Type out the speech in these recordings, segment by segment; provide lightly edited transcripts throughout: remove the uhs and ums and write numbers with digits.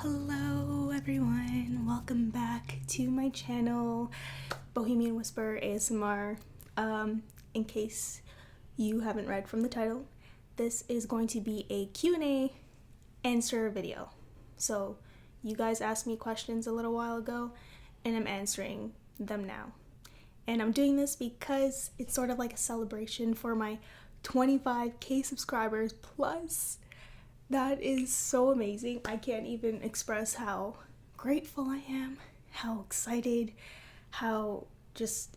Hello everyone, welcome back to my channel, BohemianWhisper ASMR. In case you haven't read from the title, this is going to be a Q&A answer video. So you guys asked me questions a little while ago and I'm answering them now. And I'm doing this because it's sort of like a celebration for my 25k subscribers plus. That is so amazing. I can't even express how grateful I am, how excited, how just,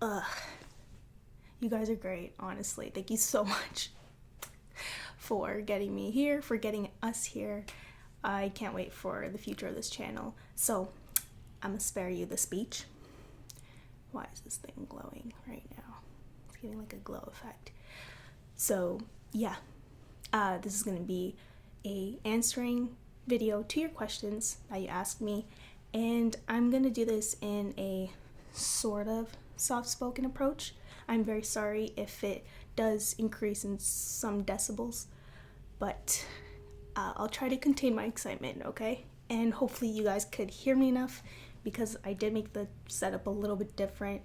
you guys are great, honestly. Thank you so much for getting me here, for getting us here. I can't wait for the future of this channel. So, I'm gonna spare you the speech. Why is this thing glowing right now? It's getting like a glow effect. So, yeah. This is going to be a answering video to your questions that you asked me, and I'm going to do this in a sort of soft-spoken approach. I'm very sorry if it does increase in some decibels, but I'll try to contain my excitement, okay? And hopefully you guys could hear me enough, because I did make the setup a little bit different.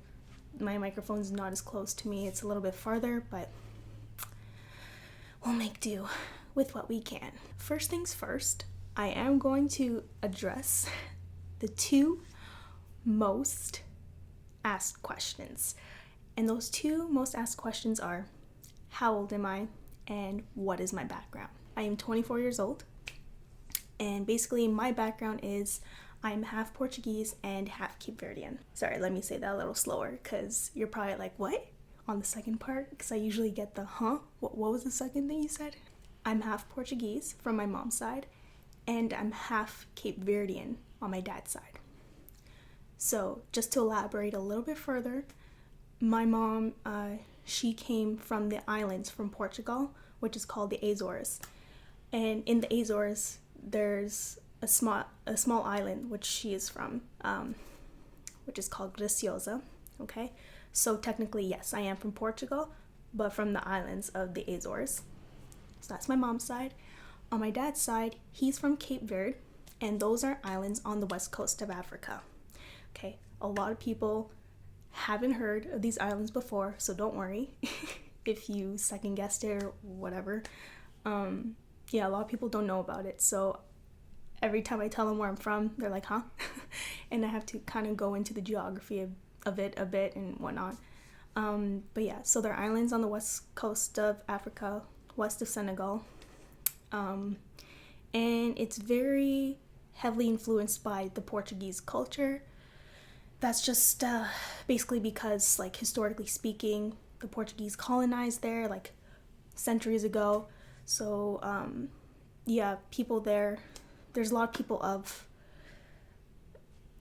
My microphone's not as close to me, it's a little bit farther, but we'll make do with what we can. First things first, I am going to address the two most asked questions. And those two most asked questions are, how old am I and what is my background? I am 24 years old, and basically my background is I'm half Portuguese and half Cape Verdean. Sorry, let me say that a little slower because you're probably like, what? On the second part, because I usually get the what was the second thing you said? I'm half Portuguese from my mom's side, and I'm half Cape Verdean on my dad's side. So just to elaborate a little bit further, my mom, she came from the islands from Portugal, which is called the Azores. And in the Azores, there's a small island which she is from, which is called Graciosa, okay? So technically, yes, I am from Portugal, but from the islands of the Azores. So that's my mom's side. On my dad's side, he's from Cape Verde, and those are islands on the west coast of Africa. Okay, a lot of people haven't heard of these islands before, so don't worry if you second guessed it or whatever. Yeah, a lot of people don't know about it, so every time I tell them where I'm from, they're like, huh? And I have to kind of go into the geography of it a bit and whatnot. But yeah, so they're islands on the west coast of Africa, west of Senegal. And it's very heavily influenced by the Portuguese culture. That's just basically because, like, historically speaking, the Portuguese colonized there like centuries ago. So yeah, people there's a lot of people of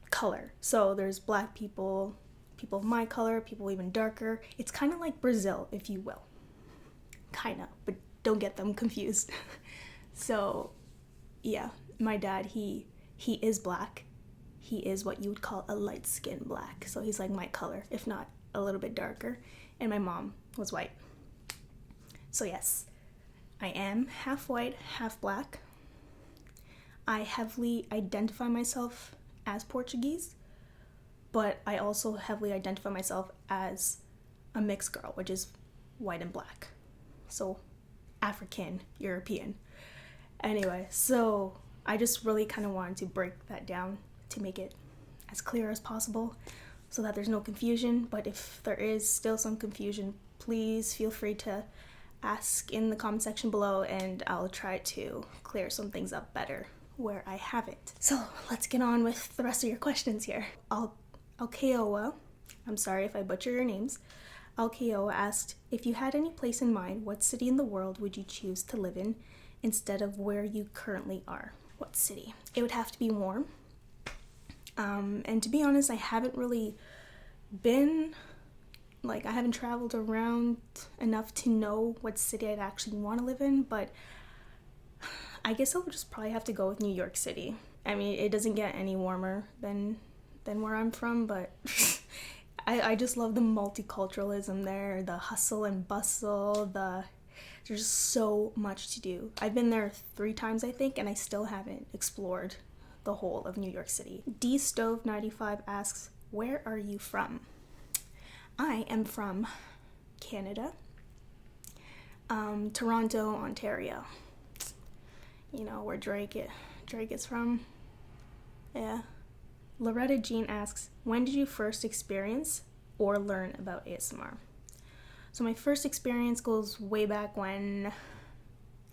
color. So there's black people, people of my color, people even darker. It's kind of like Brazil, if you will. Kind of, but don't get them confused. So, yeah, my dad, he is black. He is what you would call a light-skinned black. So he's like my color, if not a little bit darker. And my mom was white. So yes, I am half white, half black. I heavily identify myself as Portuguese, but I also heavily identify myself as a mixed girl, which is white and black. So African, European. Anyway, so I just really kind of wanted to break that down to make it as clear as possible so that there's no confusion. But if there is still some confusion, please feel free to ask in the comment section below and I'll try to clear some things up better where I haven't. So let's get on with the rest of your questions here. Alkeoa, I'm sorry if I butcher your names. Alkeoa asked, if you had any place in mind, what city in the world would you choose to live in instead of where you currently are? What city? It would have to be warm. And to be honest, I haven't really been, like, I haven't traveled around enough to know what city I'd actually want to live in, but I guess I would just probably have to go with New York City. I mean, it doesn't get any warmer than where I'm from, but I just love the multiculturalism there, the hustle and bustle, there's so much to do. I've been there 3 times, I think, and I still haven't explored the whole of New York City. dstove95 asks, where are you from? I am from Canada, Toronto, Ontario. You know where Drake is from. Yeah. Loretta Jean asks, when did you first experience or learn about ASMR? So my first experience goes way back when,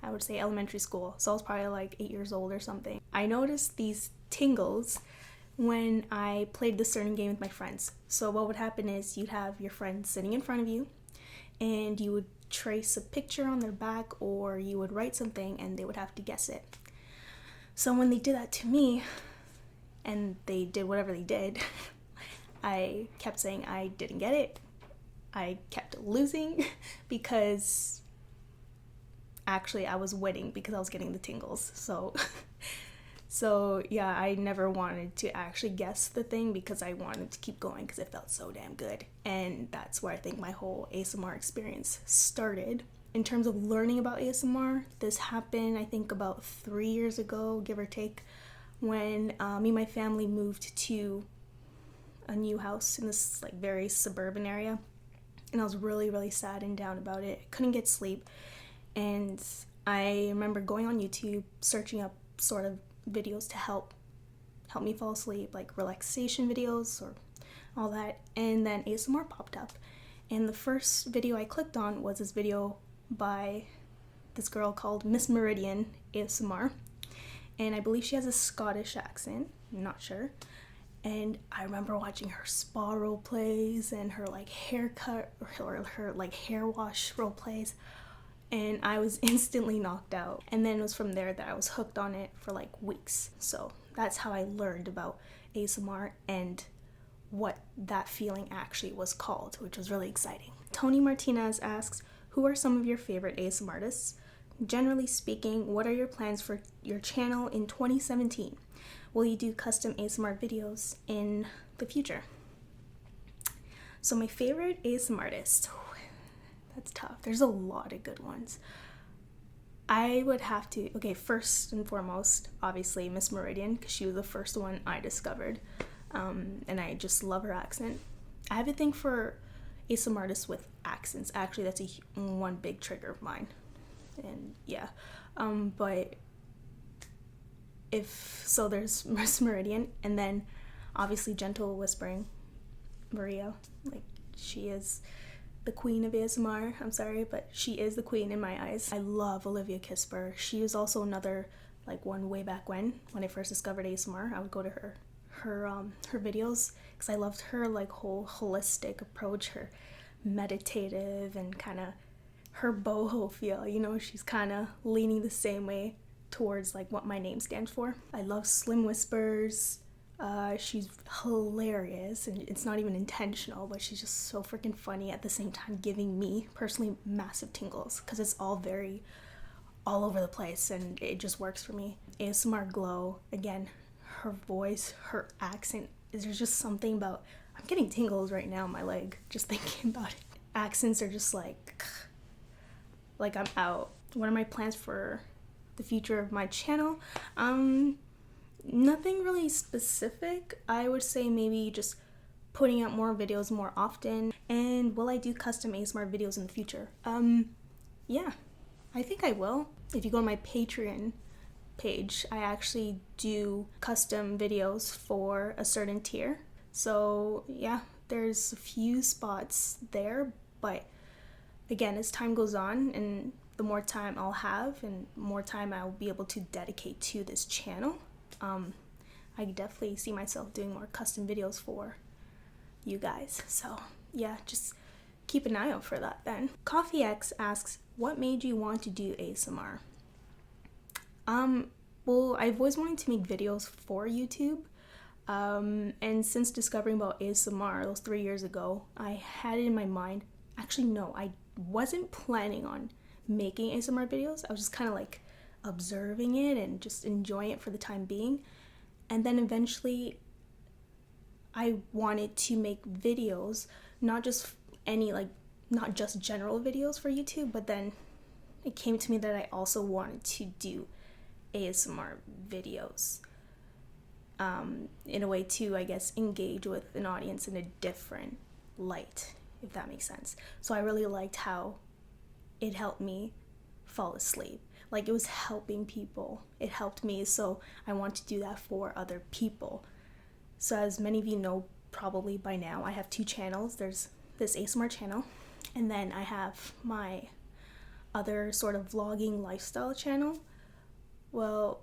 I would say elementary school. So I was probably like 8 years old or something. I noticed these tingles when I played this certain game with my friends. So what would happen is you'd have your friend sitting in front of you and you would trace a picture on their back or you would write something and they would have to guess it. So when they did that to me and they did whatever they did, I kept saying I didn't get it. I kept losing because actually I was winning because I was getting the tingles. So yeah, I never wanted to actually guess the thing because I wanted to keep going because it felt so damn good. And that's where I think my whole ASMR experience started. In terms of learning about ASMR, this happened I think about 3 years ago, give or take, when me and my family moved to a new house in this like very suburban area. And I was really, really sad and down about it. I couldn't get sleep. And I remember going on YouTube, searching up sort of videos to help me fall asleep, like relaxation videos or all that. And then ASMR popped up. And the first video I clicked on was this video by this girl called Miss Meridian ASMR. And I believe she has a Scottish accent, I'm not sure. And I remember watching her spa role plays and her like haircut or her like hair wash role plays, and I was instantly knocked out. And then it was from there that I was hooked on it for like weeks. So that's how I learned about ASMR and what that feeling actually was called, which was really exciting. Tony Martinez asks, who are some of your favorite ASMR artists? Generally speaking, what are your plans for your channel in 2017? Will you do custom ASMR videos in the future? So my favorite ASMR artist, that's tough. There's a lot of good ones. I would have to, okay, first and foremost, obviously Miss Meridian, because she was the first one I discovered. And I just love her accent. I have a thing for ASMR artists with accents. Actually, that's one big trigger of mine. And yeah, but there's Miss Meridian, and then obviously Gentle Whispering Maria. Like, she is the queen of ASMR. I'm sorry, but she is the queen in my eyes. I love Olivia Kisper. She was also another like one way back when I first discovered ASMR. I would go to her videos because I loved her like whole holistic approach, her meditative and kind of her boho feel. You know, she's kind of leaning the same way towards like what my name stands for. I love Slim Whispers. She's hilarious, and it's not even intentional, but she's just so freaking funny at the same time, giving me personally massive tingles because it's all very all over the place and it just works for me. ASMR Glow, again, her voice, her accent, there's just something about, I'm getting tingles right now in my leg just thinking about it. Accents are just like I'm out. What are my plans for the future of my channel? Nothing really specific. I would say maybe just putting out more videos more often. And will I do custom ASMR videos in the future? Yeah, I think I will. If you go to my Patreon page, I actually do custom videos for a certain tier. So yeah, there's a few spots there, but again, as time goes on and the more time I'll have and more time I'll be able to dedicate to this channel, I definitely see myself doing more custom videos for you guys. So yeah, just keep an eye out for that then. Coffee X asks, what made you want to do ASMR? Well, I've always wanted to make videos for YouTube. And since discovering about ASMR those 3 years ago, I had it in my mind. Actually, no, I wasn't planning on making ASMR videos. I was just kind of like observing it and just enjoying it for the time being. And then eventually I wanted to make videos, not just general videos for YouTube, but then it came to me that I also wanted to do ASMR videos. in a way to, I guess, engage with an audience in a different light, if that makes sense. So I really liked how it helped me fall asleep. Like, it was helping people. It helped me, so I want to do that for other people. So as many of you know probably by now, I have 2 channels. There's this ASMR channel, and then I have my other sort of vlogging lifestyle channel. Well,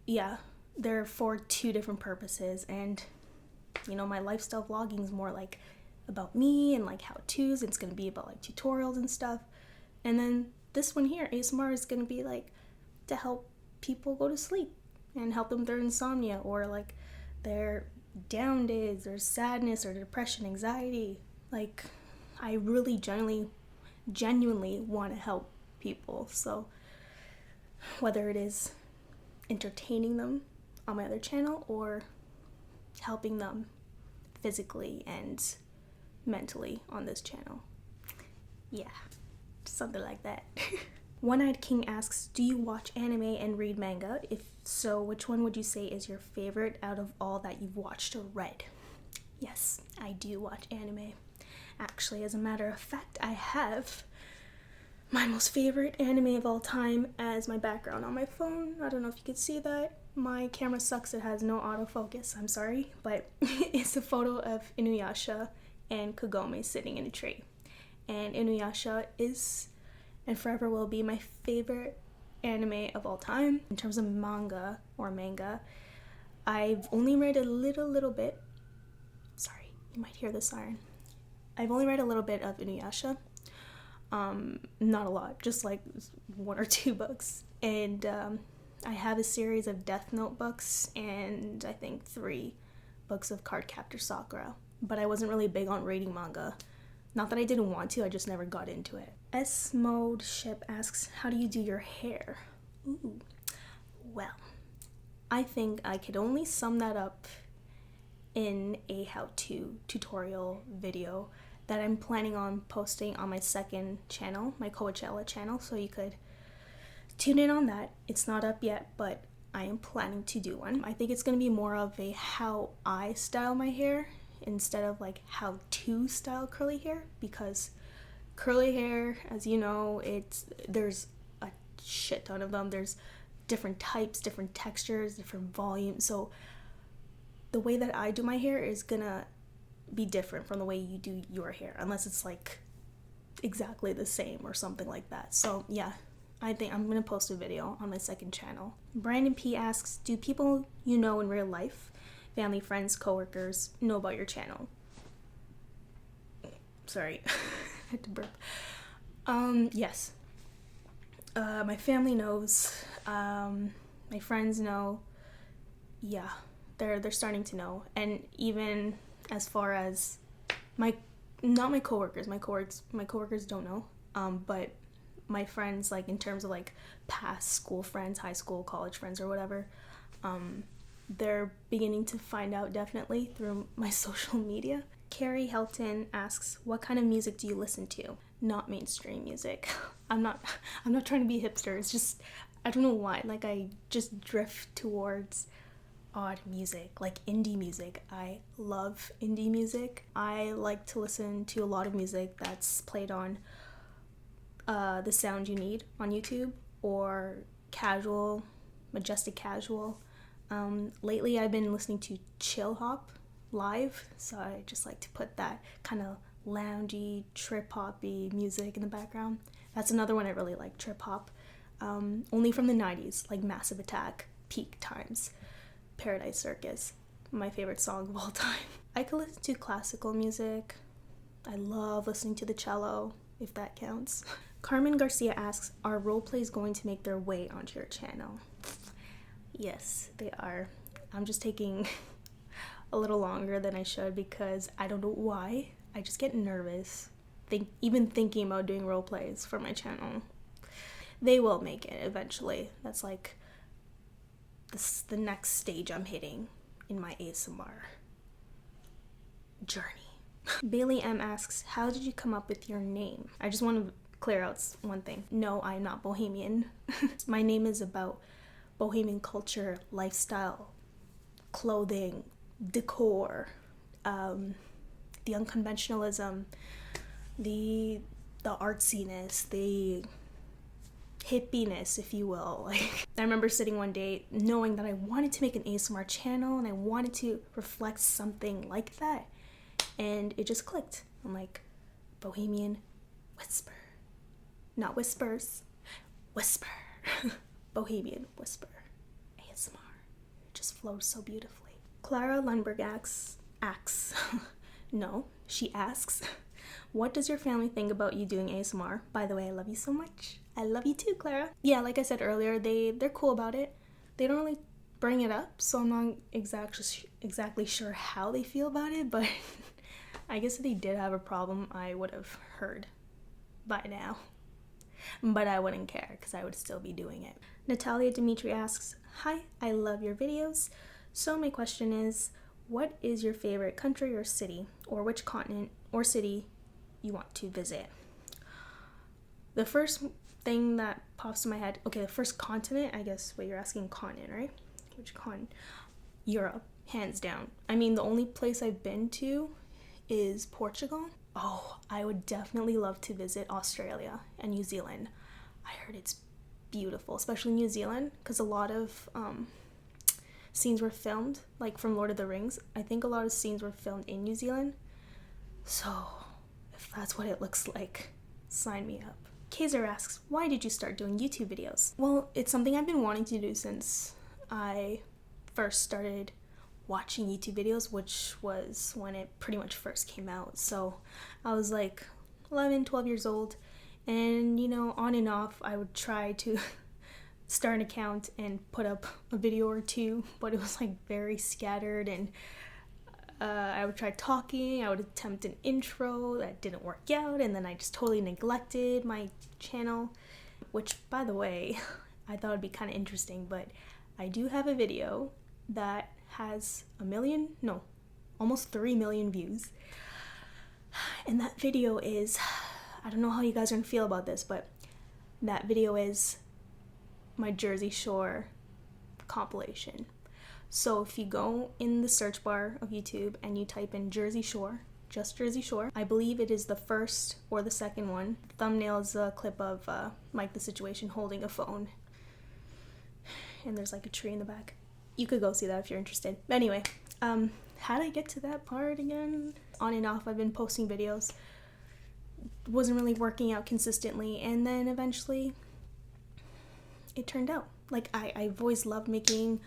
yeah, they're for 2 different purposes, and you know, my lifestyle vlogging is more like about me and like how-tos, and it's gonna be about like tutorials and stuff. And then this one here, ASMR, is gonna be like to help people go to sleep and help them with their insomnia or like their down days or sadness or depression, anxiety. Like, I really genuinely want to help people. So whether it is entertaining them on my other channel or helping them physically and mentally on this channel. Yeah, something like that. One-Eyed King asks, do you watch anime and read manga? If so, which one would you say is your favorite out of all that you've watched or read? Yes, I do watch anime. Actually, as a matter of fact, I have my most favorite anime of all time as my background on my phone. I don't know if you could see that. My camera sucks, it has no autofocus, I'm sorry, but it's a photo of Inuyasha and Kagome sitting in a tree. And Inuyasha is and forever will be my favorite anime of all time. In terms of manga, I've only read a little bit. Sorry, you might hear the siren. I've only read a little bit of Inuyasha. Not a lot, just like 1 or 2 books. And I have a series of Death Note books and I think 3 books of Cardcaptor Sakura. But I wasn't really big on reading manga. Not that I didn't want to, I just never got into it. S-Mode Ship asks, how do you do your hair? Ooh. Well, I think I could only sum that up in a how-to tutorial video that I'm planning on posting on my second channel, my Coachella channel, so you could tune in on that. It's not up yet, but I am planning to do one. I think it's going to be more of a how I style my hair instead of like how to style curly hair, because curly hair, as you know, there's a shit ton of them. There's different types, different textures, different volumes. So the way that I do my hair is gonna be different from the way you do your hair, unless it's like exactly the same or something like that. So yeah, I think I'm gonna post a video on my second channel. Brandon P asks, do people you know in real life, family, friends, coworkers, know about your channel? Sorry, I had to burp. Yes. My family knows. My friends know. Yeah, they're starting to know, and even as far as not my coworkers. My coworkers don't know. But my friends, like in terms of like past school friends, high school, college friends, or whatever, they're beginning to find out definitely through my social media. Carrie Helton asks, what kind of music do you listen to? Not mainstream music. I'm not trying to be hipster. It's just, I don't know why. Like, I just drift towards odd music, like indie music. I love indie music. I like to listen to a lot of music that's played on The Sound You Need on YouTube or Casual, Majestic Casual. Lately I've been listening to Chill Hop live, so I just like to put that kind of loungy, trip-hoppy music in the background. That's another one I really like, trip-hop. Only from the 90s, like Massive Attack, Peak Times, Paradise Circus, my favorite song of all time. I could listen to classical music. I love listening to the cello, if that counts. Carmen Garcia asks, are roleplays going to make their way onto your channel? Yes, they are. I'm just taking a little longer than I should because I don't know why. I just get nervous even thinking about doing roleplays for my channel. They will make it eventually. That's like the next stage I'm hitting in my ASMR journey. Bailey M asks, how did you come up with your name? I just want to clear out one thing. No, I'm not Bohemian. My name is about Bohemian culture, lifestyle, clothing, decor, the unconventionalism, the artsiness, the hippiness, if you will. Like, I remember sitting one day knowing that I wanted to make an ASMR channel and I wanted to reflect something like that, and it just clicked. I'm like, Bohemian Whisper, not whispers, whisper. Bohemian Whisper ASMR. It just flows so beautifully. Clara Lundberg asks no, she asks, what does your family think about you doing ASMR? By the way, I love you so much. I love you too, Clara. Yeah, like I said earlier, they're cool about it. They don't really bring it up, so I'm not exactly sure how they feel about it, but I guess if they did have a problem, I would have heard by now. But I wouldn't care because I would still be doing it. Natalia Dimitri asks, hi, I love your videos. So my question is, what is your favorite country or city, or which continent or city you want to visit? The first thing that pops in my head, okay, the first continent, I guess, wait, you're asking continent, right? Which continent? Europe, hands down. I mean, the only place I've been to is Portugal. Oh, I would definitely love to visit Australia and New Zealand. I heard it's beautiful, especially New Zealand, because a lot of scenes were filmed, like from Lord of the Rings. I think a lot of scenes were filmed in New Zealand. So, if that's what it looks like, sign me up. Kaiser asks, why did you start doing YouTube videos? Well, it's something I've been wanting to do since I first started watching YouTube videos, which was when it pretty much first came out. So I was like 11, 12 years old, and on and off I would try to start an account and put up a video or two, but it was like very scattered, and I would try talking, I would attempt an intro that didn't work out, and then I just totally neglected my channel, which, by the way, I thought would be kind of interesting, but I do have a video that has almost 3 million views, and that video is, I don't know how you guys are gonna feel about this, but that video is my Jersey Shore compilation. So if you go in the search bar of YouTube and you type in Jersey Shore, just Jersey Shore, I believe it is the first or the second one. The thumbnail is a clip of Mike the Situation holding a phone, and there's like a tree in the back. You could go see that if you're interested. But anyway, how did I get to that part again? On and off, I've been posting videos. Wasn't really working out consistently, and then eventually it turned out. Like, I've always loved making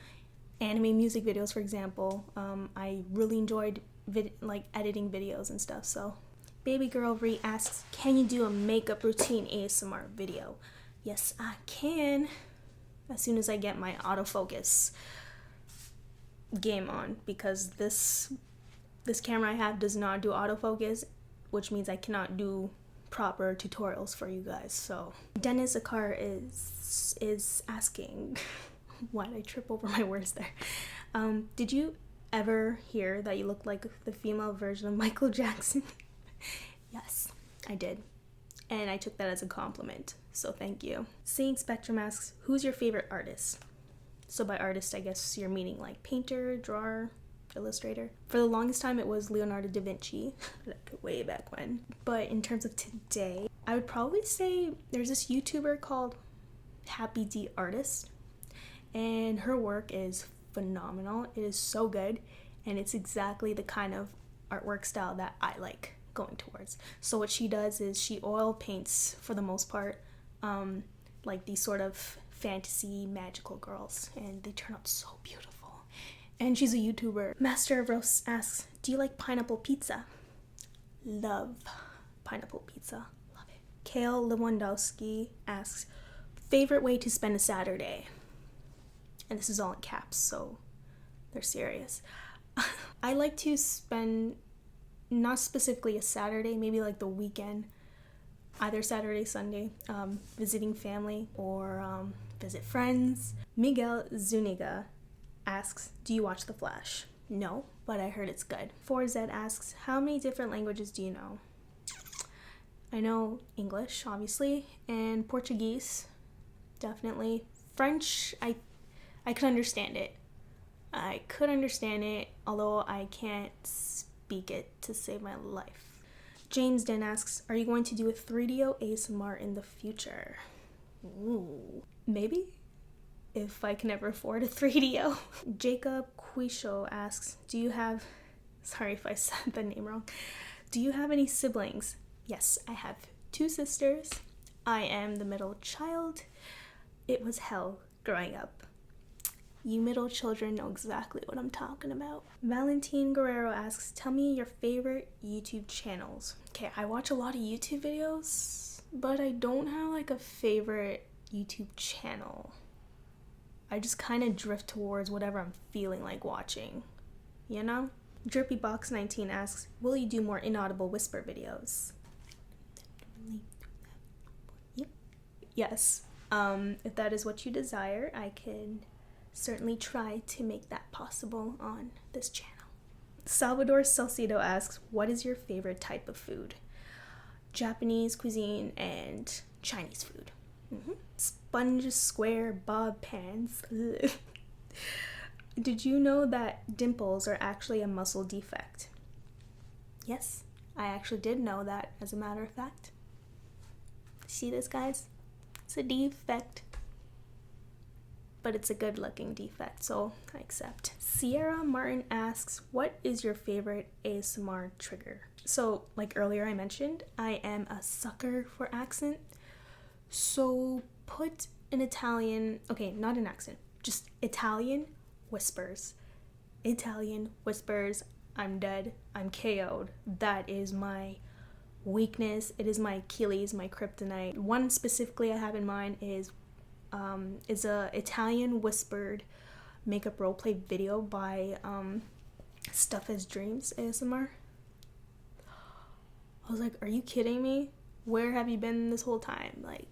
anime music videos, for example. I really enjoyed editing videos and stuff. So Baby Girl Ree asks, can you do a makeup routine ASMR video? Yes, I can, as soon as I get my autofocus game on, because this camera I have does not do autofocus, which means I cannot do proper tutorials for you guys. So Dennis Akar is asking, why did I trip over my words there? Did you ever hear that you look like the female version of Michael Jackson? Yes, I did, and I took that as a compliment, so thank you. Seeing Spectrum asks, who's your favorite artist? So by artist, I guess you're meaning like painter, drawer, illustrator. For the longest time, it was Leonardo da Vinci, like way back when. But in terms of today, I would probably say there's this YouTuber called Happy D Artist, and her work is phenomenal. It is so good, and it's exactly the kind of artwork style that I like going towards. So what she does is she oil paints, for the most part, like these sort of fantasy magical girls, and they turn out so beautiful. And she's a YouTuber. Master of Roast asks, do you like pineapple pizza? Love pineapple pizza. Love it. Kale Lewandowski asks, favorite way to spend a Saturday? And this is all in caps, so they're serious. I like to spend, not specifically a Saturday, maybe like the weekend, either Saturday, Sunday, visiting family or visit friends. Miguel Zuniga asks, do you watch The Flash? No, but I heard it's good. 4Z asks, how many different languages do you know? I know English, obviously, and Portuguese, definitely. French, I can understand it. I could understand it, although I can't speak it to save my life. James then asks, are you going to do a 3DO ASMR in the future? Ooh, maybe, if I can ever afford a 3DO. Jacob Quisho asks, do you have, sorry if I said the name wrong, do you have any siblings? Yes, I have 2 sisters. I am the middle child. It was hell growing up. You middle children know exactly what I'm talking about. Valentine Guerrero asks, tell me your favorite YouTube channels. Okay, I watch a lot of YouTube videos, but I don't have like a favorite YouTube channel. I just kind of drift towards whatever I'm feeling like watching, you know? DrippyBox19 asks, will you do more inaudible whisper videos? Yep. Yes. If that is what you desire, I can certainly try to make that possible on this channel. Salvador Salcido asks, what is your favorite type of food? Japanese cuisine and Chinese food. Sponge square bob pans. Did you know that dimples are actually a muscle defect? Yes, I actually did know that, as a matter of fact. See this, guys? It's a defect. But it's a good looking defect, so I accept. Sierra Martin asks, what is your favorite ASMR trigger? So, like earlier I mentioned, I am a sucker for accent. So put an Italian, okay, not an accent, just Italian whispers. Italian whispers, I'm dead, I'm KO'd. That is my weakness. It is my Achilles, my kryptonite. One specifically I have in mind is a Italian whispered makeup roleplay video by Stuff as Dreams ASMR. I was like, are you kidding me? Where have you been this whole time? Like,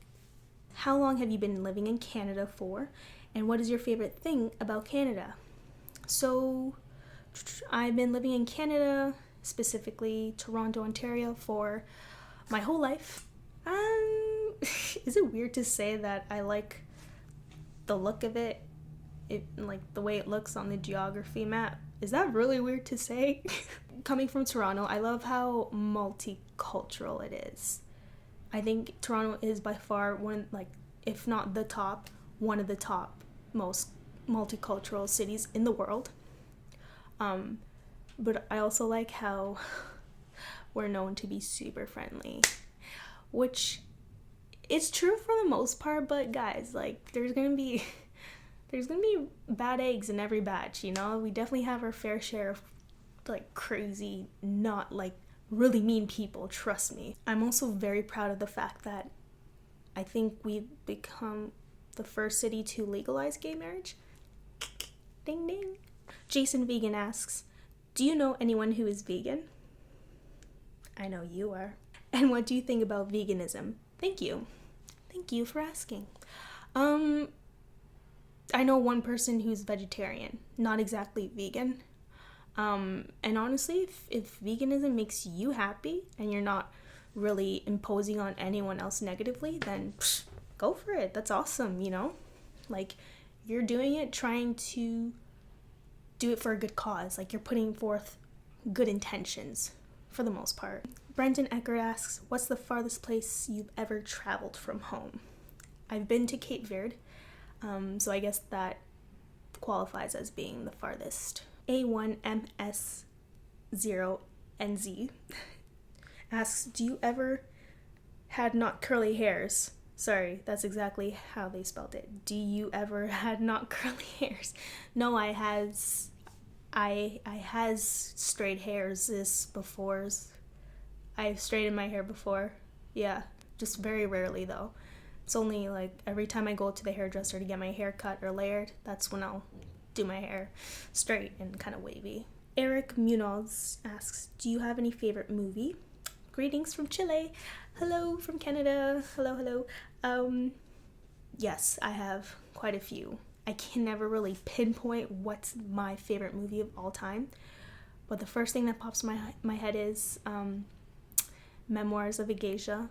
how long have you been living in Canada for? And what is your favorite thing about Canada? So, I've been living in Canada, specifically Toronto, Ontario, for my whole life. Is it weird to say that I like the look of it, like the way it looks on the geography map? Is that really weird to say? Coming from Toronto, I love how multicultural it is. I think Toronto is by far one, like, if not the top, one of the top most multicultural cities in the world. But I also like how we're known to be super friendly, which is true for the most part, but guys, like, there's gonna be bad eggs in every batch, you know? We definitely have our fair share of, like, crazy, not, like, really mean people, trust me. I'm also very proud of the fact that I think we've become the first city to legalize gay marriage. Ding ding. Jason Vegan asks, do you know anyone who is vegan? I know you are. And what do you think about veganism? Thank you. Thank you for asking. I know one person who's vegetarian, not exactly vegan. And honestly, if veganism makes you happy and you're not really imposing on anyone else negatively, then go for it. That's awesome, you know? Like, you're doing it trying to do it for a good cause. Like, you're putting forth good intentions for the most part. Brendan Eckert asks, what's the farthest place you've ever traveled from home? I've been to Cape Verde, so I guess that qualifies as being the farthest. A1MS0NZ asks, do you ever had not curly hairs? Sorry, that's exactly how they spelled it. Do you ever had not curly hairs? No, I has straight hairs this befores. I've straightened my hair before. Yeah, just very rarely though. It's only like every time I go to the hairdresser to get my hair cut or layered, that's when I'll do my hair straight and kind of wavy. Eric Munoz asks, do you have any favorite movie? Greetings from Chile. Hello from Canada. Hello. Yes, I have quite a few. I can never really pinpoint what's my favorite movie of all time, but the first thing that pops in my head is Memoirs of a Geisha.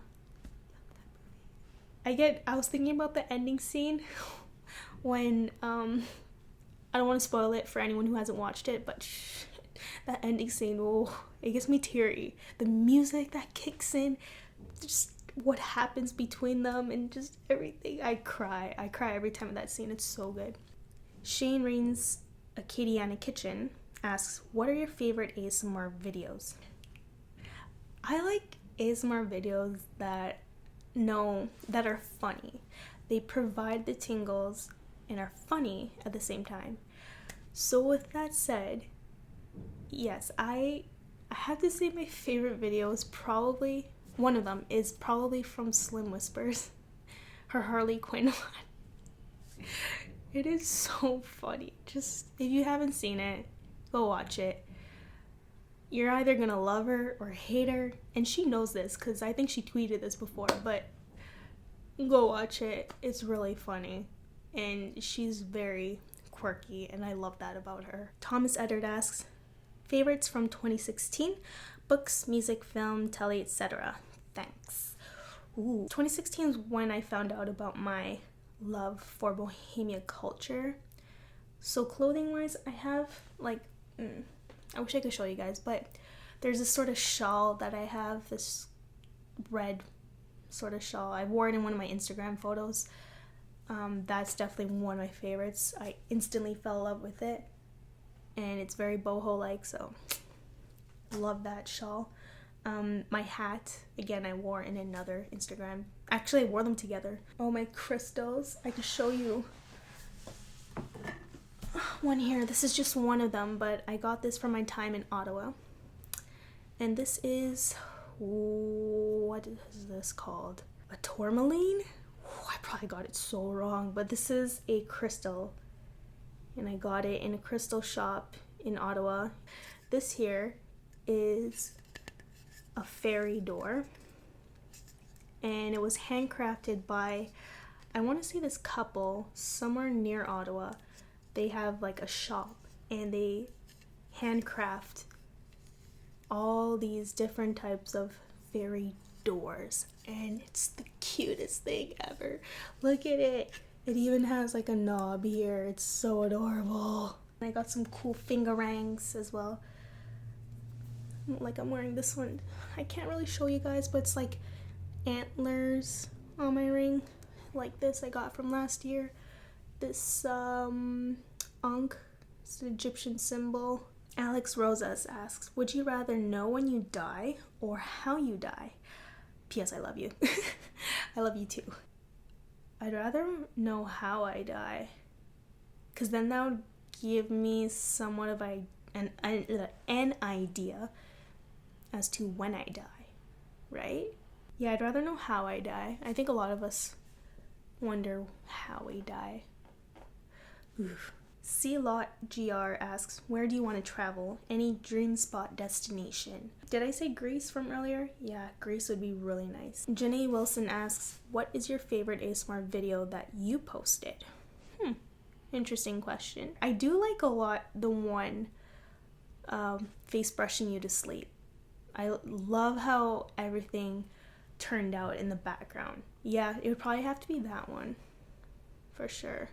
I was thinking about the ending scene when I don't want to spoil it for anyone who hasn't watched it, but that ending scene, oh, it gets me teary. The music that kicks in, just what happens between them and just everything. I cry every time of that scene. It's so good. Shane Reigns, A Katieana Kitchen, asks, what are your favorite ASMR videos? I like ASMR videos that are funny. They provide the tingles and are funny at the same time. So with that said, yes, I have to say my favorite video is probably, one of them is probably from Slim Whispers, her Harley Quinn one. It is so funny. Just, if you haven't seen it, go watch it. You're either gonna love her or hate her, and she knows this because I think she tweeted this before, but go watch it. It's really funny, and she's very quirky, and I love that about her. Thomas Eddard asks, favorites from 2016, books, music, film, telly, etc. Thanks. Ooh, 2016 is when I found out about my love for bohemia culture. So clothing wise, I have like, I wish I could show you guys, but there's this sort of shawl that I have, this red sort of shawl. I wore it in one of my Instagram photos. That's definitely one of my favorites. I instantly fell in love with it, and it's very boho-like, so love that shawl. My hat, again, I wore in another Instagram. Actually, I wore them together. Oh, my crystals. I can show you one here. This is just one of them, but I got this from my time in Ottawa. And this is, what is this called? A tourmaline? I probably got it so wrong, but this is a crystal. And I got it in a crystal shop in Ottawa. This here is a fairy door. And it was handcrafted by, I want to say this couple somewhere near Ottawa. They have like a shop and they handcraft all these different types of fairy doors, and it's the cutest thing ever. Look at it. It even has like a knob here. It's so adorable. I got some cool finger rings as well. Like I'm wearing this one. I can't really show you guys, but it's like antlers on my ring. Like this I got from last year. This Ankh, it's an Egyptian symbol. Alex Rosas asks, would you rather know when you die or how you die? P.S. I love you. I love you too. I'd rather know how I die, because then that would give me somewhat of an idea as to when I die, right? Yeah, I'd rather know how I die. I think a lot of us wonder how we die. Oof. Alot GR asks, where do you want to travel? Any dream spot destination? Did I say Greece from earlier? Yeah, Greece would be really nice. Jenny Wilson asks, what is your favorite ASMR video that you posted? Interesting question. I do like a lot the one face brushing you to sleep. I love how everything turned out in the background. Yeah, it would probably have to be that one for sure.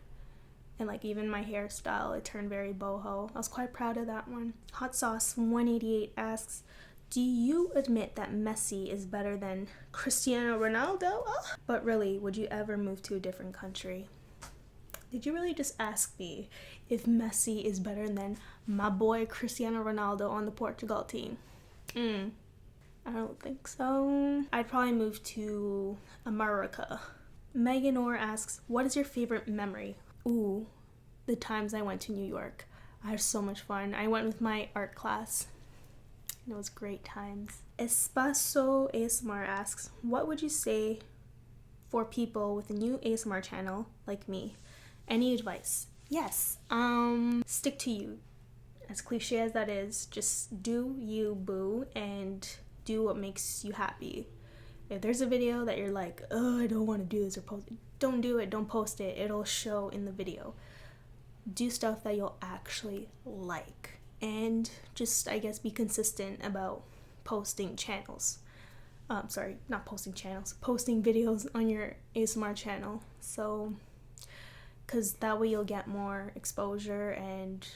And like even my hairstyle, it turned very boho. I was quite proud of that one. Hot Sauce 188 asks, do you admit that Messi is better than Cristiano Ronaldo? Oh. But really, would you ever move to a different country? Did you really just ask me if Messi is better than my boy Cristiano Ronaldo on the Portugal team? I don't think so. I'd probably move to America. Megan Orr asks, what is your favorite memory? Ooh, the times I went to New York. I had so much fun. I went with my art class. It was great times. Espaso ASMR asks, what would you say for people with a new ASMR channel like me? Any advice? Yes. Stick to you. As cliche as that is, just do you, boo, and do what makes you happy. If there's a video that you're like, oh, I don't want to do this or post it, don't do it, don't post it. It'll show in the video. Do stuff that you'll actually like. And just, I guess, be consistent about posting channels. Posting videos on your ASMR channel. So, because that way you'll get more exposure and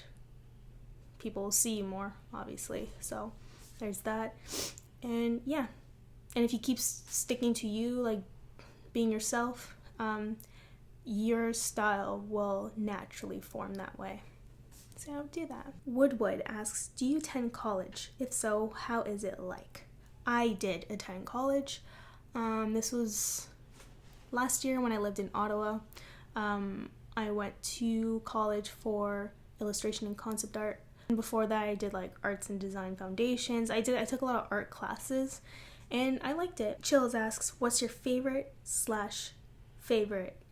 people will see you more, obviously. So there's that. And yeah, and if you keep sticking to you, like being yourself, your style will naturally form that way. So do that. Woodwood asks, do you attend college? If so, how is it like? I did attend college. This was last year when I lived in Ottawa. I went to college for illustration and concept art. And before that, I did like arts and design foundations. I took a lot of art classes and I liked it. Chills asks, what's your favorite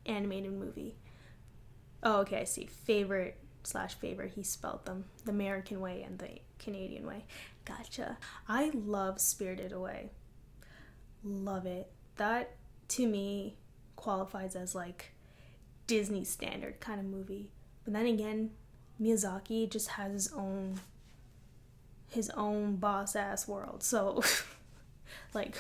animated movie? Oh, okay, I see. Favorite. He spelled them the American way and the Canadian way. Gotcha. I love Spirited Away. Love it. That to me qualifies as like Disney standard kind of movie. But then again, Miyazaki just has his own boss ass world. So like,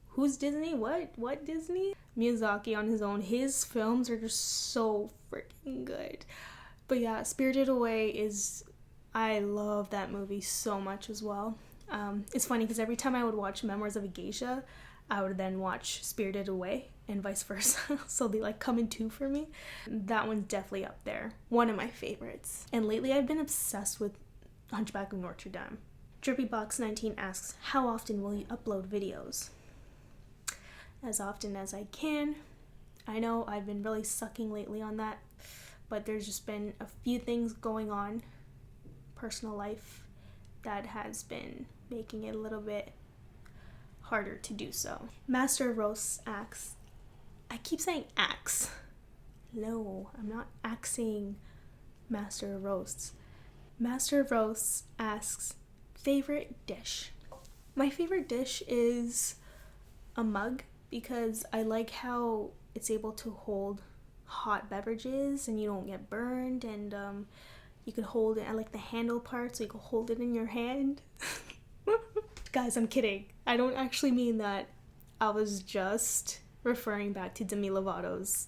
who's Disney? What Disney? Miyazaki on his own. His films are just so freaking good. But yeah, Spirited Away I love that movie so much as well. It's funny because every time I would watch Memoirs of a Geisha, I would then watch Spirited Away and vice versa. So they like come in two for me. That one's definitely up there. One of my favorites. And lately I've been obsessed with Hunchback of Notre Dame. DrippyBox19 asks, how often will you upload videos? As often as I can. I know I've been really sucking lately on that, but there's just been a few things going on, personal life, that has been making it a little bit harder to do so. Master Roast asks, I keep saying axe. No, I'm not axing Master Roasts. Master Roasts asks, favorite dish? My favorite dish is a mug because I like how it's able to hold hot beverages and you don't get burned, and you can hold it. I like the handle part so you can hold it in your hand. Guys, I'm kidding. I don't actually mean that. I was just referring back to Demi Lovato's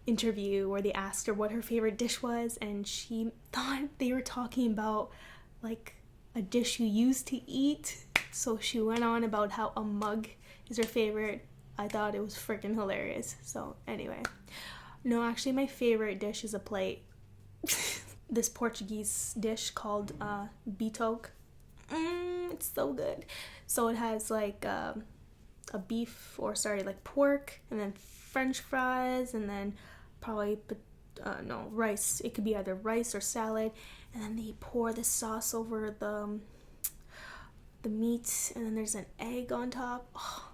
interview where they asked her what her favorite dish was, and she thought they were talking about like a dish you used to eat. So she went on about how a mug is her favorite. I thought it was freaking hilarious. So anyway, no, actually my favorite dish is a plate. This Portuguese dish called bitoque. It's so good. So it has like a beef, or sorry, like pork, and then French fries, and then probably rice. It could be either rice or salad, and then they pour the sauce over the meat, and then there's an egg on top. Oh,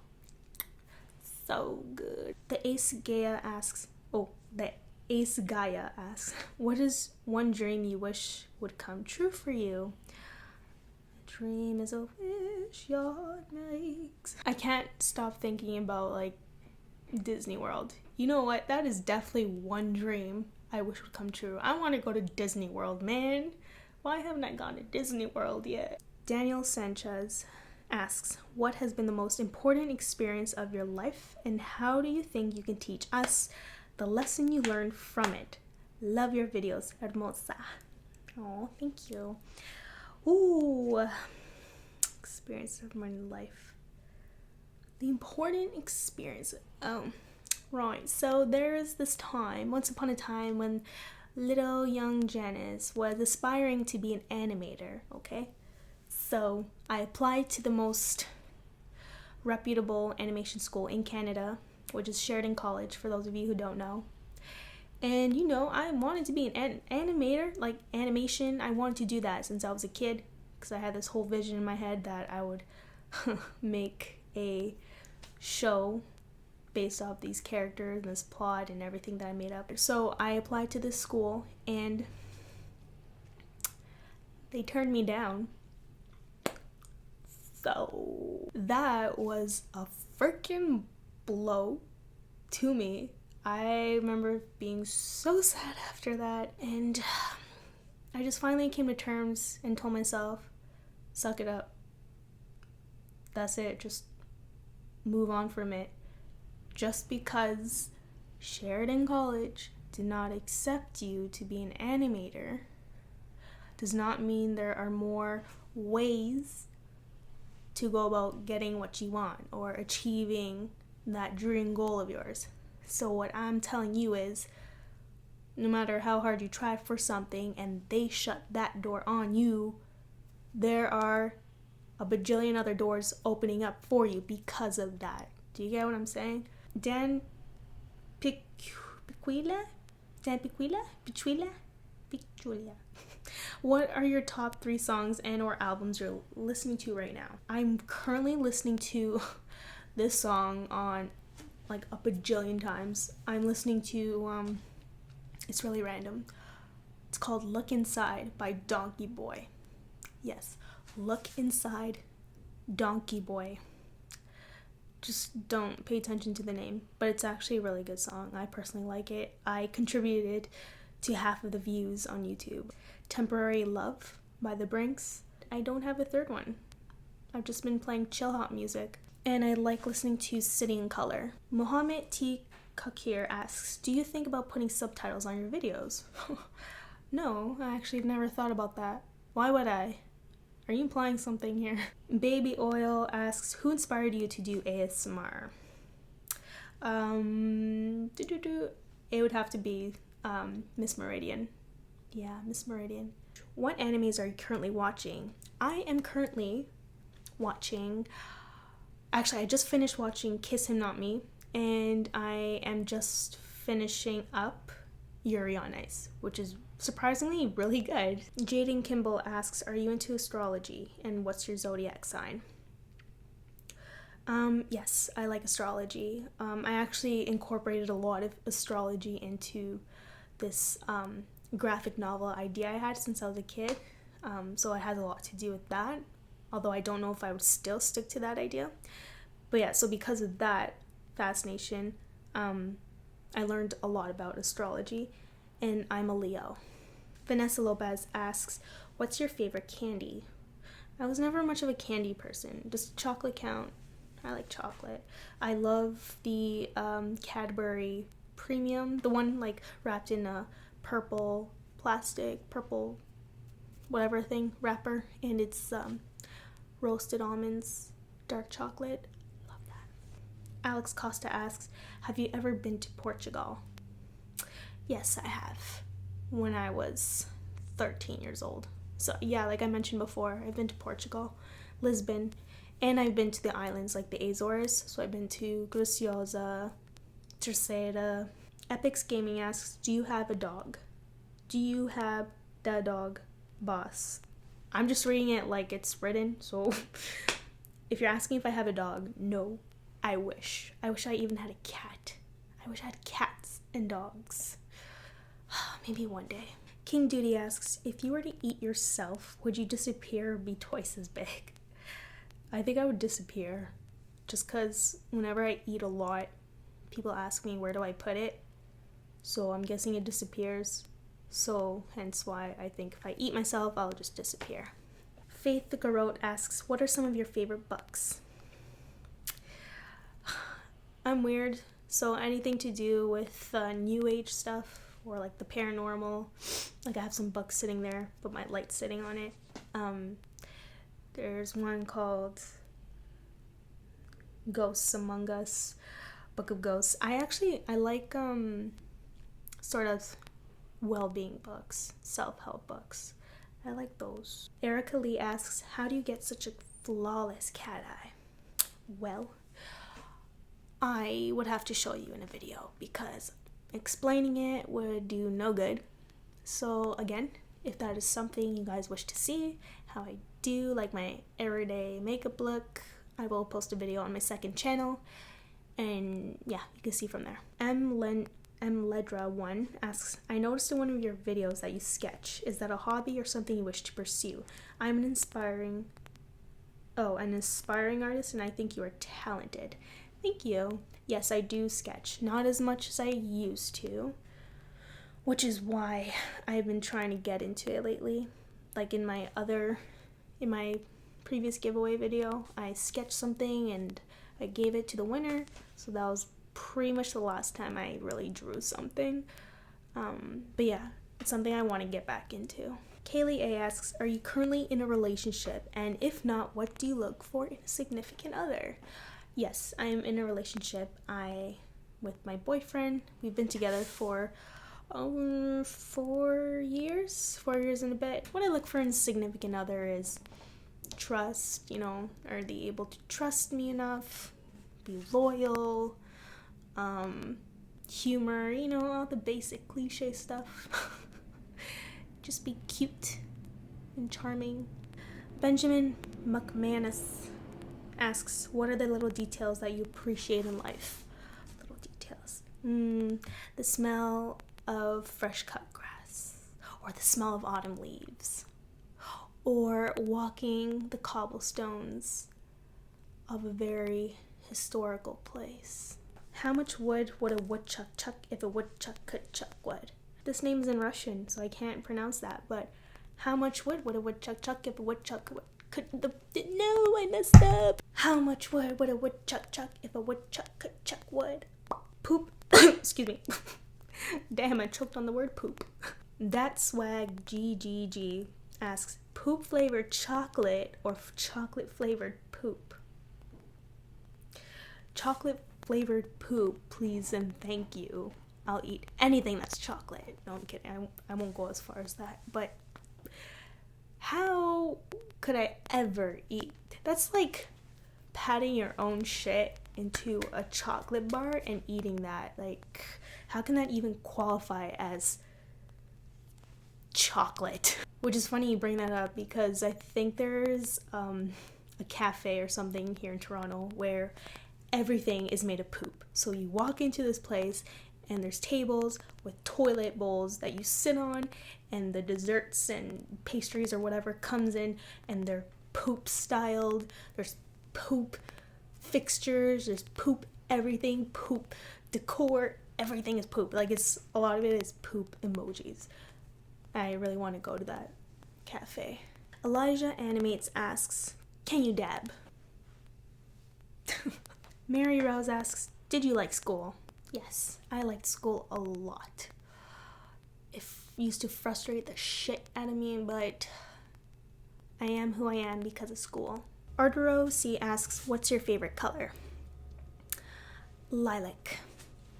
so good. The Ace Gaia asks, what is one dream you wish would come true for you? A dream is a wish your heart makes. I can't stop thinking about like Disney World. You know what? That is definitely one dream I wish would come true. I want to go to Disney World, man. Why haven't I gone to Disney World yet? Daniel Sanchez asks, what has been the most important experience of your life, and how do you think you can teach us the lesson you learned from it? Love your videos, hermosa. Oh, thank you. Ooh, experience of my life. The important experience. Oh, right. So there's this time, once upon a time, when little young Janice was aspiring to be an animator, okay? So I applied to the most reputable animation school in Canada, which is Sheridan College, for those of you who don't know. And you know, I wanted to be an animator, like animation. I wanted to do that since I was a kid, because I had this whole vision in my head that I would make a show based off these characters and this plot and everything that I made up. So I applied to this school and they turned me down. So that was a freaking blow to me. I remember being so sad after that, and I just finally came to terms and told myself, suck it up. That's it, just move on from it. Just because Sheridan College did not accept you to be an animator does not mean there are more ways to go about getting what you want or achieving that dream goal of yours. So what I'm telling you is, no matter how hard you try for something and they shut that door on you, there are a bajillion other doors opening up for you because of that. Do you get what I'm saying? Dan Piquila? What are your top 3 songs and or albums you're listening to right now? I'm currently listening to this song on like a bajillion times. I'm listening to, it's really random. It's called Look Inside by Donkey Boy. Yes, Look Inside Donkey Boy. Just don't pay attention to the name, but it's actually a really good song. I personally like it. I contributed to half of the views on YouTube. Temporary Love by The Brinks. I don't have a third one. I've just been playing chill hop music. And I like listening to City in Color. Mohammed T. Kakir asks, do you think about putting subtitles on your videos? No, I actually have never thought about that. Why would I? Are you implying something here? Baby Oil asks, who inspired you to do ASMR? It would have to be Miss Meridian. Yeah, Miss Meridian. What animes are you currently watching? I am currently watching... Actually, I just finished watching Kiss Him Not Me, and I am just finishing up Yuri on Ice, which is surprisingly really good. Jaden Kimball asks, are you into astrology, and what's your zodiac sign? Yes, I like astrology. I actually incorporated a lot of astrology into this graphic novel idea I had since I was a kid, so it has a lot to do with that, although I don't know if I would still stick to that idea. But yeah, so because of that fascination, I learned a lot about astrology, and I'm a Leo. Vanessa Lopez asks, what's your favorite candy? I was never much of a candy person. Does chocolate count? I like chocolate. I love the Cadbury Premium, the one like wrapped in a purple plastic, purple whatever thing, wrapper, and it's roasted almonds, dark chocolate. Love that. Alex Costa asks, have you ever been to Portugal? Yes, I have. When I was 13 years old. So yeah, like I mentioned before, I've been to Portugal, Lisbon, and I've been to the islands like the Azores. So I've been to Graciosa, Terceira. Epix Gaming asks, do you have a dog? Do you have the dog, boss? I'm just reading it like it's written, so if you're asking if I have a dog, no. I wish I even had a cat. I wish I had cats and dogs. Maybe one day. King Duty asks, if you were to eat yourself, would you disappear or be twice as big? I think I would disappear, just because whenever I eat a lot, people ask me where do I put it, so I'm guessing it disappears, so hence why I think if I eat myself, I'll just disappear. Faith the Garrote asks, what are some of your favorite books? I'm weird, so anything to do with new age stuff, or like the paranormal, like I have some books sitting there, but my light's sitting on it. There's one called Ghosts Among Us, Book of Ghosts. I like sort of well-being books, self-help books. I like those. Erica Lee asks, how do you get such a flawless cat eye? Well, I would have to show you in a video because explaining it would do no good. So again, if that is something you guys wish to see, how I do like my everyday makeup look, I will post a video on my second channel, and yeah, you can see from there. Ledra1 asks, I noticed in one of your videos that you sketch. Is that a hobby or something you wish to pursue? I'm an aspiring artist, and I think you are talented. Thank you. Yes, I do sketch. Not as much as I used to, which is why I've been trying to get into it lately. Like in my previous giveaway video, I sketched something and I gave it to the winner. So that was pretty much the last time I really drew something. But yeah, it's something I want to get back into. Kaylee A asks, are you currently in a relationship? And if not, what do you look for in a significant other? Yes, I am in a relationship. With my boyfriend, we've been together for 4 years and a bit. What I look for in a significant other is trust, are they able to trust me enough, be loyal, humor, all the basic cliche stuff. Just be cute and charming. Benjamin McManus asks, what are the little details that you appreciate in life? Little details. The smell of fresh cut grass, or the smell of autumn leaves, or walking the cobblestones of a very historical place. How much wood would a woodchuck chuck if a woodchuck could chuck wood? This name's in Russian, so I can't pronounce that, but how much wood would a woodchuck chuck if a woodchuck could... No, I messed up! How much wood would a woodchuck chuck if a woodchuck could chuck wood? Poop. Excuse me. Damn, I choked on the word poop. That swag GGG asks, poop flavored chocolate or chocolate flavored poop? Chocolate flavored poop, please and thank you. I'll eat anything that's chocolate. No, I'm kidding. I won't go as far as that. But how could I ever eat? That's like patting your own shit into a chocolate bar and eating that. Like, how can that even qualify as chocolate? Which is funny you bring that up, because I think there's a cafe or something here in Toronto where everything is made of poop. So you walk into this place and there's tables with toilet bowls that you sit on, and the desserts and pastries or whatever comes in and they're poop styled. There's poop fixtures, there's poop everything, poop decor, everything is poop. Like, it's a lot of it is poop emojis. I really want to go to that cafe. Elijah Animates asks, can you dab? Mary Rose asks, did you like school? Yes, I liked school a lot. It used to frustrate the shit out of me, but I am who I am because of school. Arturo C asks, what's your favorite color? Lilac.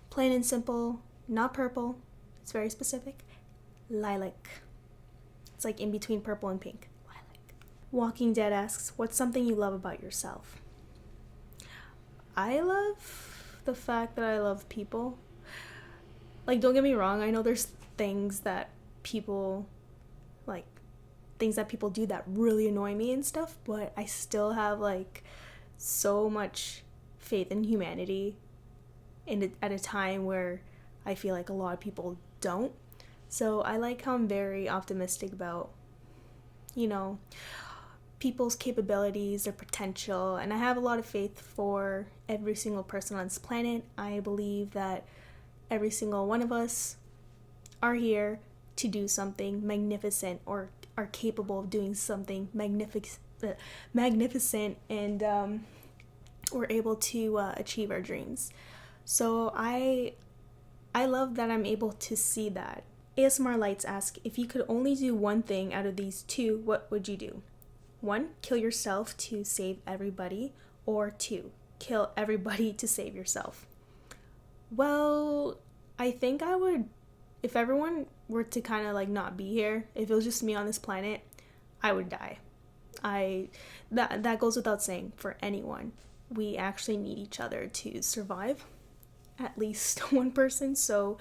Plain and simple, not purple. It's very specific. Lilac. It's like in between purple and pink. Lilac. Walking Dead asks, what's something you love about yourself? I love the fact that I love people. Like, don't get me wrong, I know there's things that people do that really annoy me and stuff, but I still have like so much faith in humanity at a time where I feel like a lot of people don't. So I like how I'm very optimistic about, people's capabilities, their potential, and I have a lot of faith for every single person on this planet. I believe that every single one of us are here to do something magnificent, or are capable of doing something magnificent, and we're able to achieve our dreams. So I love that I'm able to see that. ASMR Lights ask, if you could only do one thing out of these two, what would you do? 1, kill yourself to save everybody, or 2, kill everybody to save yourself. Well, I think I would, if everyone were to kind of like not be here, if it was just me on this planet, I would die. That goes without saying for anyone. We actually need each other to survive, at least one person, so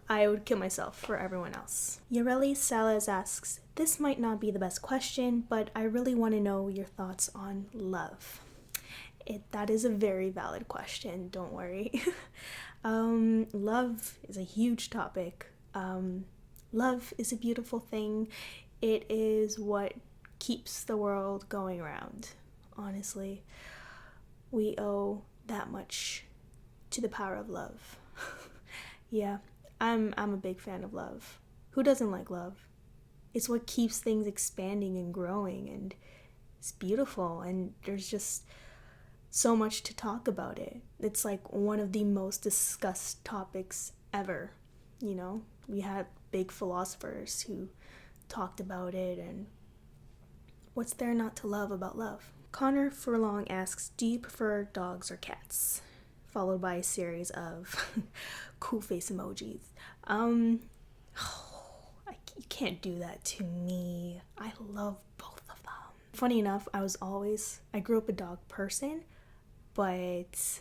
I would kill myself for everyone else. Yareli Salas asks, this might not be the best question, but I really want to know your thoughts on love. That is a very valid question, don't worry. Love is a huge topic. Love is a beautiful thing. It is what keeps the world going around, honestly. We owe that much to the power of love. Yeah, I'm a big fan of love. Who doesn't like love? It's what keeps things expanding and growing, and it's beautiful, and there's just so much to talk about it. It's like one of the most discussed topics ever, we had big philosophers who talked about it, and what's there not to love about love? Connor Furlong asks, do you prefer dogs or cats? Followed by a series of cool face emojis. You can't do that to me. I love both of them. Funny enough, I grew up a dog person, but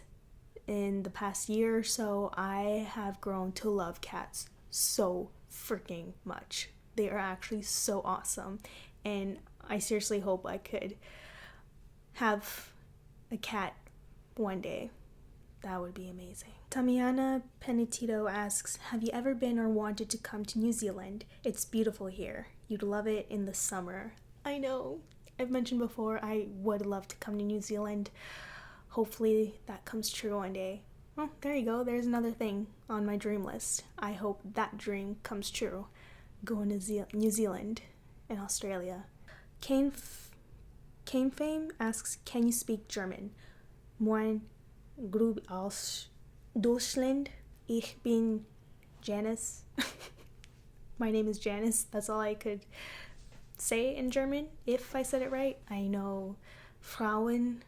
in the past year or so, I have grown to love cats so freaking much. They are actually so awesome, and I seriously hope I could have a cat one day. That would be amazing. Tamiana Penitito asks, have you ever been or wanted to come to New Zealand? It's beautiful here. You'd love it in the summer. I know. I've mentioned before, I would love to come to New Zealand. Hopefully that comes true one day. Well, there you go. There's another thing on my dream list. I hope that dream comes true. Going to New Zealand and Australia. Kane Fame asks, can you speak German? Moin Grub aus Deutschland. Ich bin Janice. My name is Janice. That's all I could say in German, if I said it right. I know Frauen,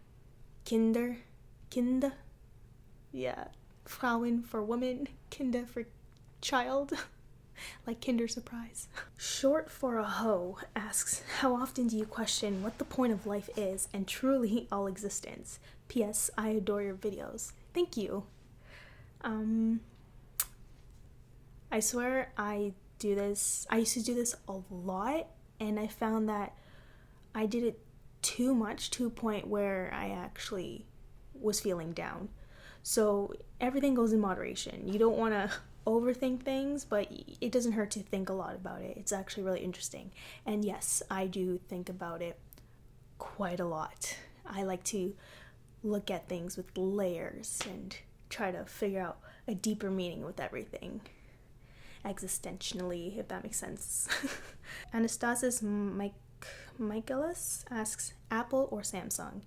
Kinder. Yeah, Frauen for woman, Kinder for child. Like Kinder Surprise. Short for a hoe asks, how often do you question what the point of life is and truly all existence? P.S. I adore your videos. Thank you. I swear I used to do this a lot, and I found that I did it too much to a point where I actually was feeling down. So everything goes in moderation. You don't want to overthink things, but it doesn't hurt to think a lot about it. It's actually really interesting. And yes, I do think about it quite a lot. I like to look at things with layers and try to figure out a deeper meaning with everything. Existentially, if that makes sense. Anastasis Michaelis asks, Apple or Samsung?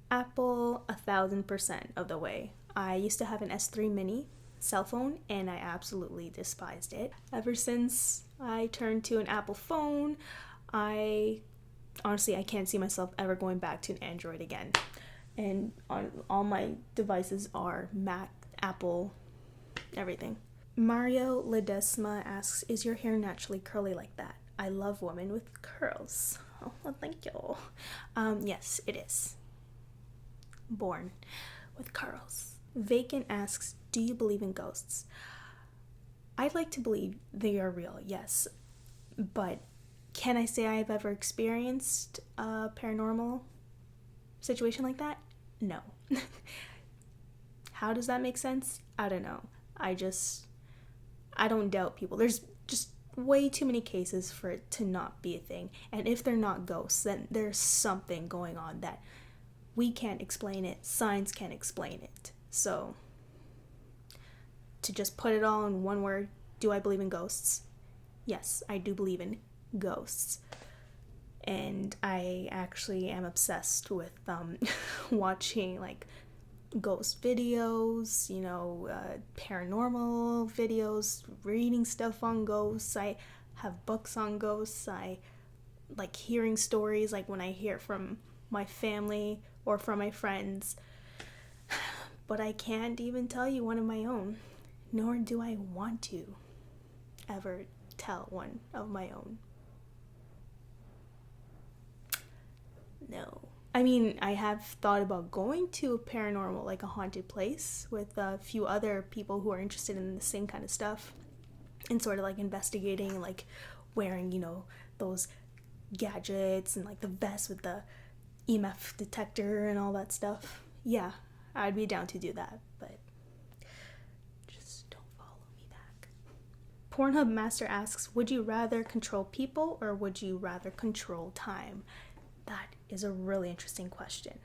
Apple 1000% of the way. I used to have an S3 mini cell phone, and I absolutely despised it. Ever since I turned to an Apple phone, I can't see myself ever going back to an Android again. And all my devices are Mac, Apple, everything. Mario Ledesma asks, is your hair naturally curly like that? I love women with curls. Oh, well, thank you. Yes, it is. Born with curls. Vacant asks, do you believe in ghosts? I'd like to believe they are real, yes. But can I say I've ever experienced a paranormal situation like that? No. How does that make sense? I don't know. I don't doubt people. There's just way too many cases for it to not be a thing. And if they're not ghosts, then there's something going on that we can't explain it. Science can't explain it. So, to just put it all in one word, do I believe in ghosts? Yes, I do believe in ghosts. And I actually am obsessed with watching like ghost videos, paranormal videos, reading stuff on ghosts. I have books on ghosts. I like hearing stories, like when I hear from my family or from my friends. But I can't even tell you one of my own, nor do I want to ever tell one of my own. No. I mean, I have thought about going to a paranormal, like a haunted place, with a few other people who are interested in the same kind of stuff, and sort of like investigating, like wearing, those gadgets and like the vest with the EMF detector and all that stuff. Yeah, I'd be down to do that, but just don't follow me back. Pornhub Master asks, would you rather control people or would you rather control time? That is a really interesting question.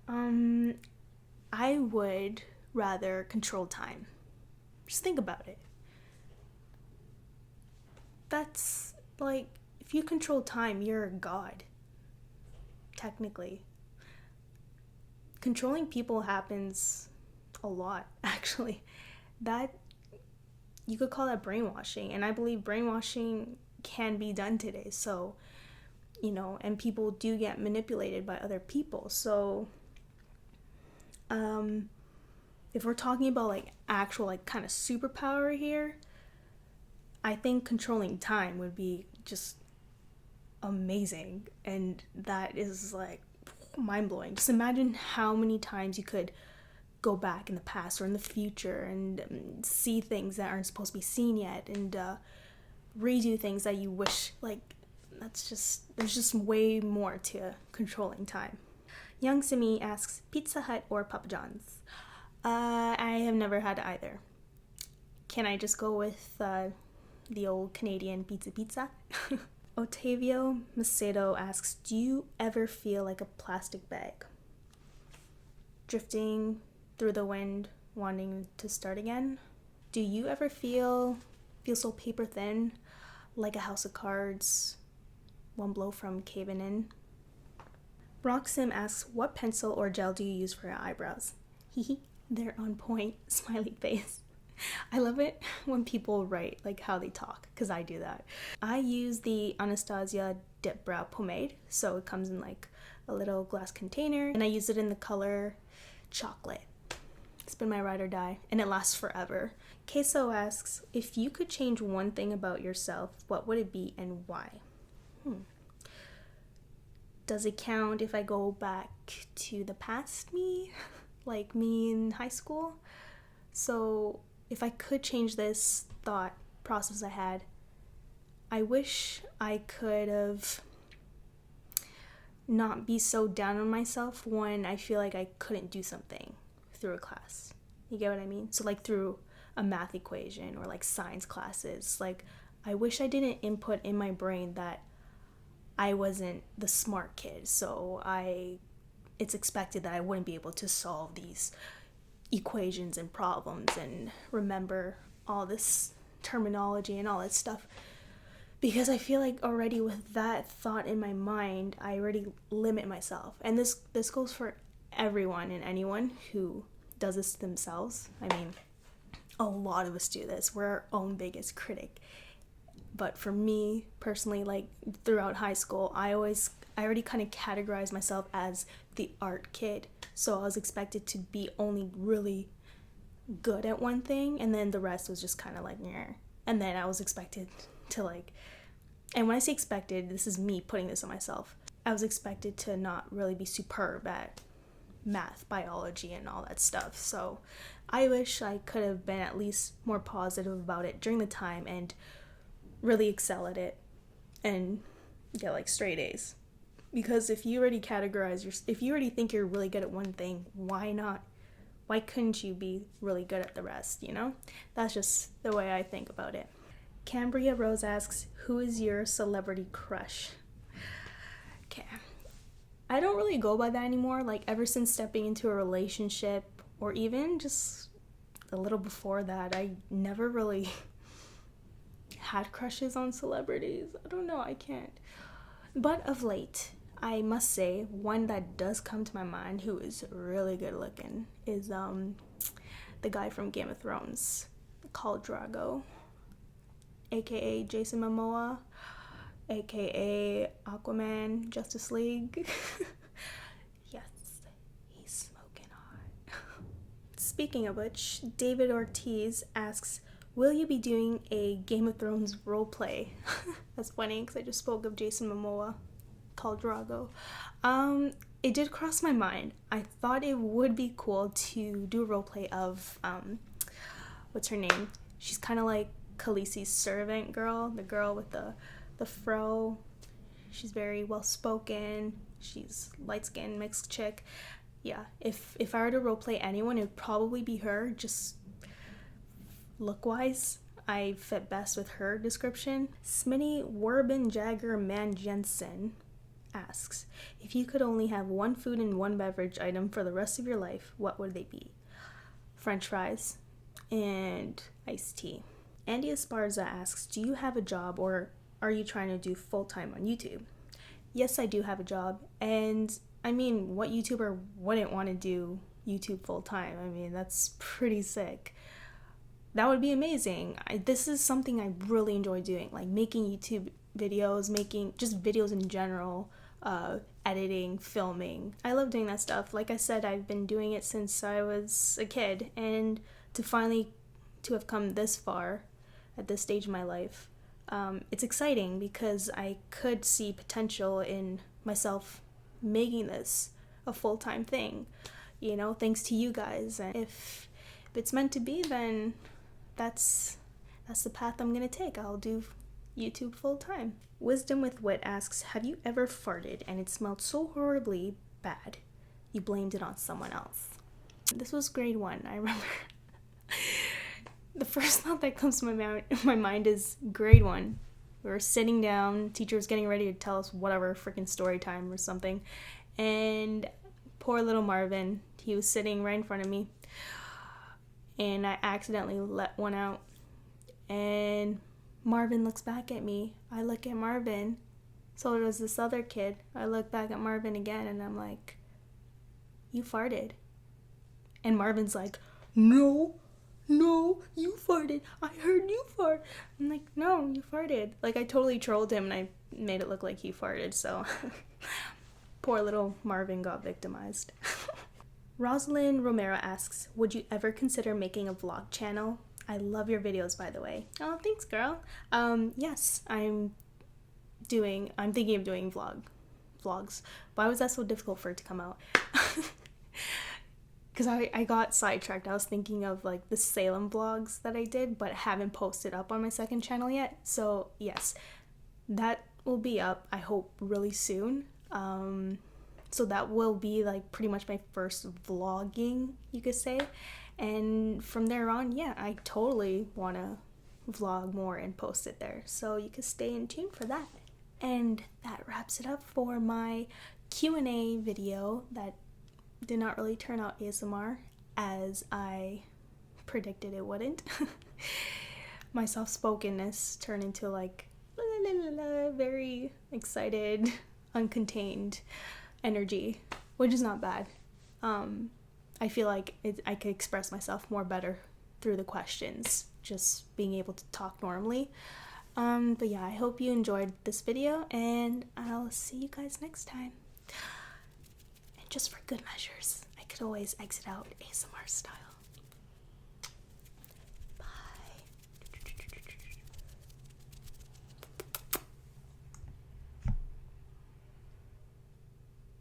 I would rather control time. Just think about it. That's like, if you control time, you're a god. Technically. Controlling people happens a lot, actually. That you could call that brainwashing, and I believe brainwashing can be done today. So, and people do get manipulated by other people. So if we're talking about like actual like kind of superpower here, I think controlling time would be just amazing, and that is like mind-blowing. Just imagine how many times you could go back in the past or in the future and see things that aren't supposed to be seen yet, and redo things that you wish. Like, there's just way more to controlling time. Young Simi asks, Pizza Hut or Papa John's? I have never had either. Can I just go with the old Canadian pizza? Otavio Macedo asks, do you ever feel like a plastic bag? Drifting through the wind, wanting to start again? Do you ever feel so paper thin, like a house of cards, one blow from caving in? Roxim asks, what pencil or gel do you use for your eyebrows? Hehe, they're on point, smiley face. I love it when people write like how they talk, because I do that. I use the Anastasia Dip Brow Pomade, so it comes in like a little glass container, and I use it in the color chocolate. It's been my ride or die, and it lasts forever. Queso asks, if you could change one thing about yourself, what would it be and why? Does it count if I go back to the past me? Like me in high school? So if I could change this thought process I had, I wish I could have not be so down on myself when I feel like I couldn't do something through a class. You get what I mean? So like through a math equation or like science classes, like I wish I didn't input in my brain that I wasn't the smart kid, so it's expected that I wouldn't be able to solve these equations and problems and remember all this terminology and all that stuff, because I feel like already with that thought in my mind, I already limit myself. And this goes for everyone and anyone who does this to themselves. I mean, a lot of us do this. We're our own biggest critic. But for me personally, like throughout high school, I already kind of categorized myself as the art kid. So I was expected to be only really good at one thing, and then the rest was just kind of like, yeah. And then I was expected to like, and when I say expected, this is me putting this on myself. I was expected to not really be superb at math, biology, and all that stuff. So I wish I could have been at least more positive about it during the time and really excel at it and get like straight A's. Because if you already if you already think you're really good at one thing, why not? Why couldn't you be really good at the rest, you know? That's just the way I think about it. Cambria Rose asks, who is your celebrity crush? Okay. I don't really go by that anymore. Like, ever since stepping into a relationship, or even just a little before that, I never really had crushes on celebrities. I don't know, I can't. But of late, I must say, one that does come to my mind who is really good looking is the guy from Game of Thrones, Khal Drogo, aka Jason Momoa, aka Aquaman, Justice League. Yes, he's smoking hot. Speaking of which, David Ortiz asks, will you be doing a Game of Thrones roleplay? That's funny because I just spoke of Jason Momoa, Khal Drogo. It did cross my mind. I thought it would be cool to do a roleplay of, what's her name? She's kind of like Khaleesi's servant girl, the girl with the fro. She's very well-spoken. She's light-skinned, mixed chick. Yeah, if I were to roleplay anyone, it would probably be her, just look-wise. I fit best with her description. Smitty Warbin Jagger Man Jensen asks, if you could only have one food and one beverage item for the rest of your life, what would they be? French fries and iced tea. Andy Esparza asks, do you have a job or are you trying to do full-time on YouTube? Yes, I do have a job, and I mean, what YouTuber wouldn't want to do YouTube full-time? I mean, that's pretty sick. that would be amazing. This is something I really enjoy doing, like making YouTube videos, making just videos in general, editing, filming. I love doing that stuff. Like I said, I've been doing it since I was a kid, and to have come this far at this stage of my life, it's exciting because I could see potential in myself making this a full-time thing, you know, thanks to you guys. And if it's meant to be, then that's the path I'm gonna take. I'll do YouTube full-time. Wisdom with Wit asks, have you ever farted and it smelled so horribly bad you blamed it on someone else? This was grade 1, I remember. The first thought that comes to my mind is grade 1. We were sitting down, teacher was getting ready to tell us whatever, freaking story time or something, and poor little Marvin, he was sitting right in front of me, and I accidentally let one out, and Marvin looks back at me. I look at Marvin. So does this other kid. I look back at Marvin again, and I'm like, you farted. And Marvin's like, no, you farted. I heard you fart. I'm like, no, you farted. Like, I totally trolled him, and I made it look like he farted, so poor little Marvin got victimized. Rosalind Romero asks, would you ever consider making a vlog channel? I love your videos, by the way. Oh, thanks, girl. Yes, I'm thinking of doing vlogs. Why was that so difficult for it to come out? Because I got sidetracked. I was thinking of like the Salem vlogs that I did, but haven't posted up on my second channel yet. So yes, that will be up, I hope, really soon. So that will be like pretty much my first vlogging, you could say. And from there on, yeah, I totally want to vlog more and post it there. So you can stay in tune for that. And that wraps it up for my Q&A video that did not really turn out ASMR as I predicted it wouldn't. My soft-spokenness turned into like la, la, la, la, very excited, uncontained energy, which is not bad. I feel like I could express myself more better through the questions, just being able to talk normally. But yeah, I hope you enjoyed this video, and I'll see you guys next time. And just for good measures, I could always exit out ASMR style.